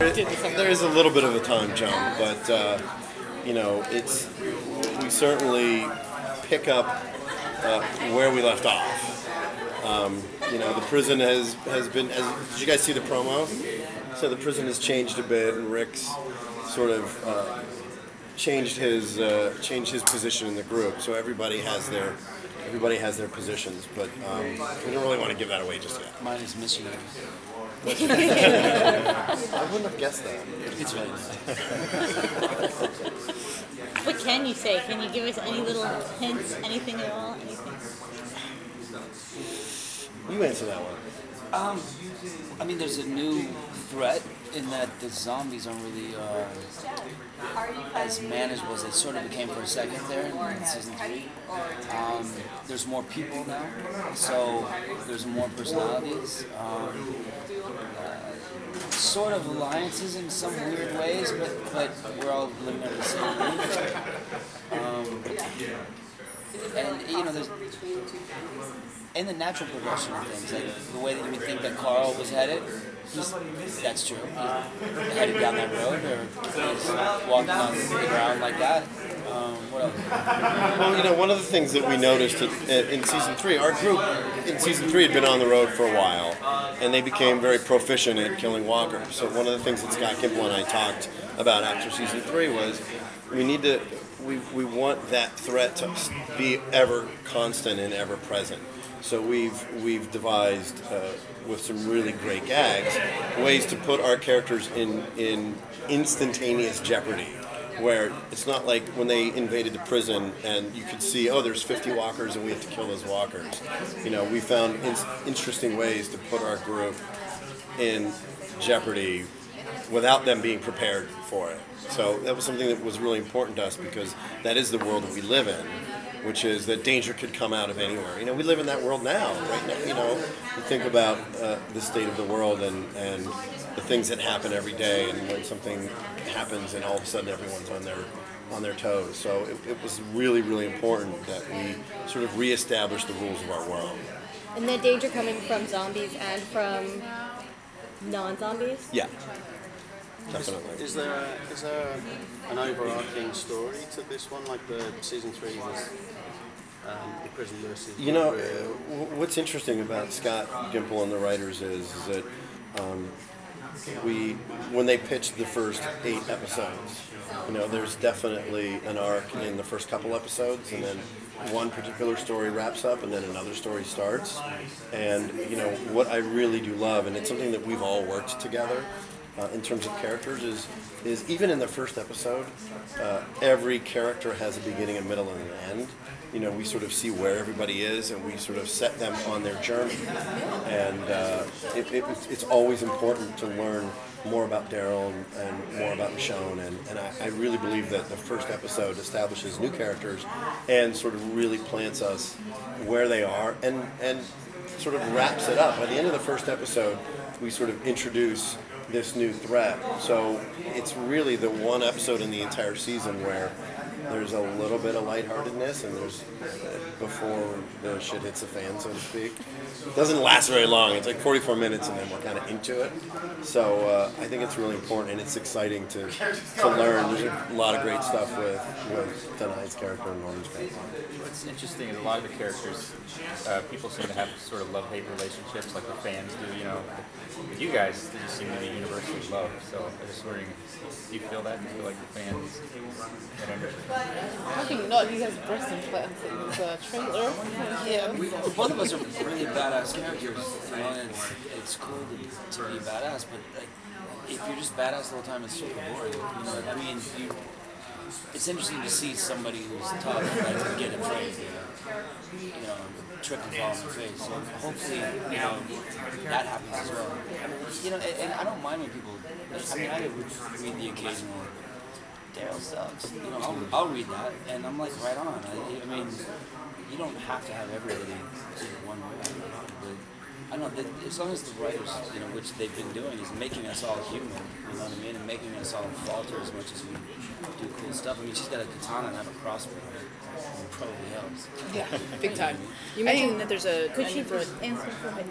There is a little bit of a time jump, but you know, we certainly pick up where we left off. You know, the prison has been. Did you guys see the promo? So the prison has changed a bit, and Rick's sort of changed his position in the group. So everybody has their positions, but we don't really want to give that away just yet. Mine is missionary. I wouldn't have guessed that. It's right. What can you say? Can you give us any little hints? Anything at all? Anything? You answer that one. I mean, there's a new threat in that the zombies aren't really as manageable as they sort of became for a second there in season 3. There's more people now, so there's more personalities. Sort of alliances in some weird ways, but we're all living under the same roof. And you know, there's in the natural progression of things, like the way that you would think that Carl was headed, that's true. He's headed down that road, or he's walking on the ground like that. What else? Well, you know, one of the things that we noticed in season 3, our group in season 3 had been on the road for a while, and they became very proficient at killing walkers. So one of the things that Scott Gimple and I talked about after season 3 was we want that threat to be ever constant and ever present. So we've devised with some really great gags ways to put our characters in instantaneous jeopardy, where it's not like when they invaded the prison and you could see, oh, there's 50 walkers and we have to kill those walkers. You know, we found interesting ways to put our group in jeopardy without them being prepared for it. So that was something that was really important to us, because that is the world that we live in, which is that danger could come out of anywhere. You know, we live in that world now, right now. You know, you think about the state of the world and the things that happen every day, and when something happens and all of a sudden everyone's on their toes. So it was really, really important that we sort of reestablish the rules of our world. And the danger coming from zombies and from non-zombies? Yeah. Definitely. Is there an overarching story to this one, like the season 3 was the prison versus? You know, what's interesting about Scott Gimple and the writers is that when they pitched the first 8 episodes, you know, there's definitely an arc in the first couple episodes, and then one particular story wraps up and then another story starts. And you know, what I really do love, and it's something that we've all worked together in terms of characters, is even in the first episode, every character has a beginning, a middle, and an end. You know, we sort of see where everybody is, and we sort of set them on their journey. And it's always important to learn more about Daryl and more about Michonne. And I really believe that the first episode establishes new characters and sort of really plants us where they are and sort of wraps it up. By the end of the first episode, we sort of introduce this new threat. So it's really the one episode in the entire season where there's a little bit of lightheartedness, and there's before the shit hits the fan, so to speak. It doesn't last very long. It's like 44 minutes, and then we're kind of into it. So I think it's really important, and it's exciting to learn. There's a lot of great stuff with Denai's character and Norman's character. What's interesting is a lot of the characters, people seem to have sort of love-hate relationships, like the fans do. You know, with you guys, they just seem to be universally loved. So I'm just wondering, do you feel that? Do you feel like the fans get under? I think not. He has breast implants in the trailer. Yeah, both of us are really badass characters, you know, and it's cool to be badass, but like, if you're just badass the whole time, it's super boring. You know, I mean, it's interesting to see somebody who's tough like, get afraid, you know, trip and fall on their face. So hopefully, you know, that happens as well. You know, and I don't mind when people, I mean, I would read the occasional Daryl sucks. You know, I'll read that, and I'm like, right on. I mean, you don't have to have everybody one way. But I don't know, as long as the writers, you know, which they've been doing, is making us all human, you know what I mean, and making us all falter as much as we do cool stuff. I mean, she's got a katana and I have a crossbow. It probably helps. Yeah, big time. You mentioned that there's a... Could you answer for me?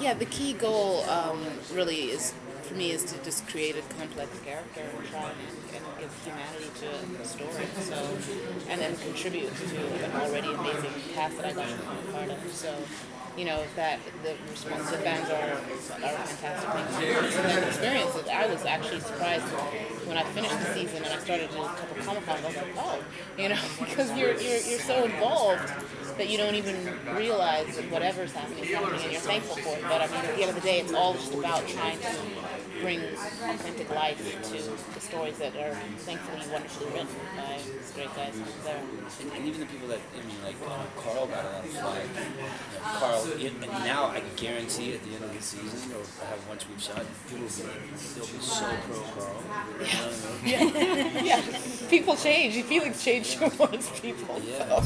Yeah, the key goal really is for me is to just create a complex character and try and give humanity to a story. So, and then contribute to an already amazing cast that I got to be a part of. So, you know, that the response to fans are a fantastic thing. And experience it. I was actually surprised when I finished the season and I started to do a couple Comic-Cons. I was like, oh, you know, because you're so involved that you don't even realize that whatever's happening is happening, and you're thankful for it. But I mean, at the end of the day, it's all just about trying to bring authentic life to the stories that are thankfully wonderfully written by these great guys there. And even the people that, I mean, like Carl got a lot of flack. Carl, and now I guarantee at the end of the season, or once we've shot, people will be, they'll be so pro Carl. Yeah, people change. Feelings change towards people. Yeah.